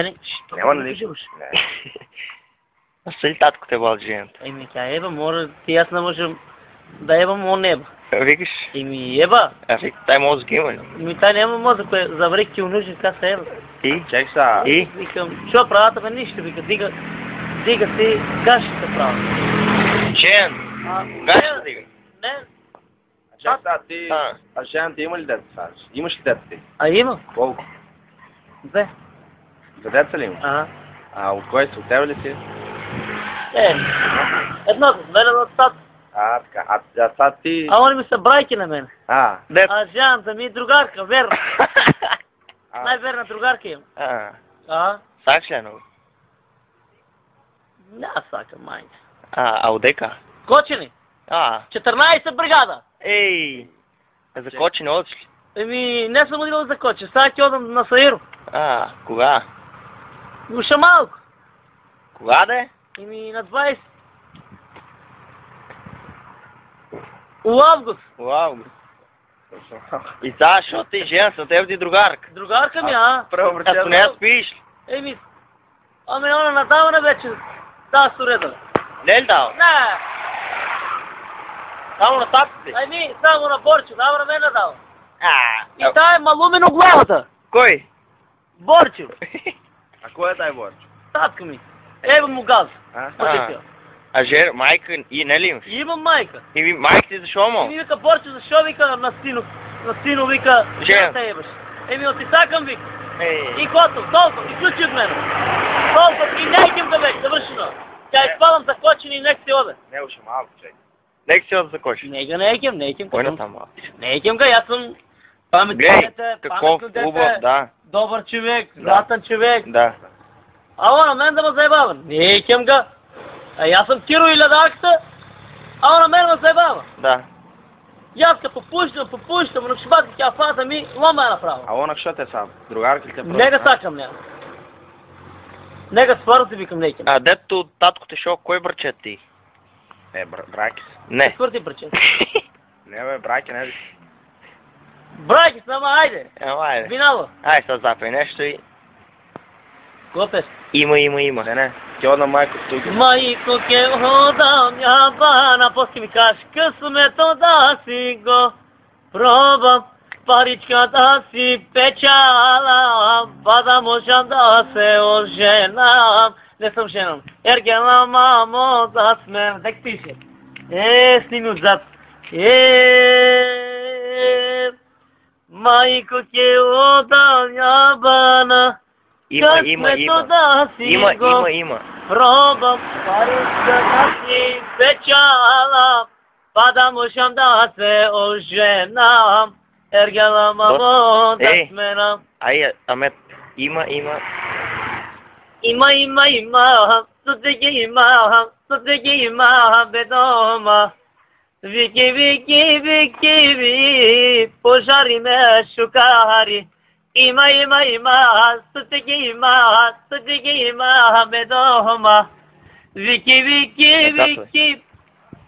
Няма нали? А сали татко те бал жената? Еми, тя еба, може, ти аз не можем да ебам, он не еба. Викаш? Еми, еба. Аз вика, тай мозък има ли? Еми, тай няма мозък, бе, заврек ти унужи, така се еба. И? Чак са. И? Викам, чува правата бе, нищо, вика, дига си, гашите права. Жен! Кога ще дига? Не, Чак са, ти... А жената има ли деца? Имаш ли деца ти? а има? Колко? Две. За деца ли имаш? Ага. А от кой си? От тебе ли си? Едното, мене от тата. Така. А са ти... А они ми са брайки на мен. Дет. А жената ми е другарка, верна. Най-верна другарка им. Сакаш ли едно? Не, сакам, майка. А одека? Кочени. 14 бригада. Ей! За Кочени одиш ли? Еми, не съм отивал за Коче, сега ти одам на Саиро. Кога? Уша малко. Кога да е? Еми, на 20. У август. И сега, защото ти жена, с теб ти другарка. Другарка ми, Ако не я спиш ли? Еми, ами она надавана вече, тази суреда. Не ли дава? Не, Само на татите? ами, само на Борчо, дава на мен надава. И А, тая е малумено главата. кой? Борчо, А кой е тай Борчо? татка ми. Ева му газ. А жена, майка и не ли имаш? И имам майка. И майка ти защо И му? ми вика, Борчо, защо вика на сино вика, Жена. те ебаш. Еми, отисакам вика. Ей. И готов, толкова, изключи от мен. Толкова, и не идем да вече, завършено. Тя изпадам за Кочени и нека си оде. Не, още малко, чай. Нека си от за Кочени. Не идем. Кой на там малко? Не идем га, аз съм паметно Глей, дете, каков паметно хубав, дете, да. добър човек, златен човек. Да. Ала на мен да ме заебава. Не идем га. А аз съм Киро и ледарката, ала на мен ме заебава. Да. И аз като попущам, но шибати тя фата ми, лома е направо. А онак що те са? Другарка ли те просто? Нега сакам няма. Нега свърти викам не идем. Дето татко те шо, кой брачет ти? Браки си. Не. Свърти браче. Не бе, браки не ли? Брайки сама, айде. Айде. Винало. Ай, сега запей нещо и... Копеш. Има. Не. Ти одна майко тук. Майко ке hodam ябана, после ми кажеш късмето да си го пробам, паричката си печала, па да можам да се оженам. Не съм женам. Ергела мамо да сме. Дек пише. Сними отзад. Майко ке hodam ябана, Има. Пробам паричката си печала, па да можам да се оженам. Ергела мамо да сменам. Ай, аме, има. Има, сутеги има, бедома. Вики, пожари ме шукари. Има, сутеги има, бедома. Вики,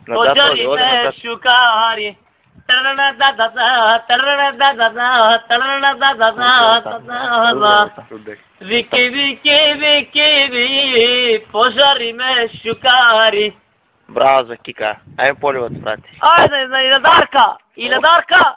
пожари ме шукари. Вики, пожари ме шукари. Браво за кика. Айде поливат, брати. Айде, и ледарка!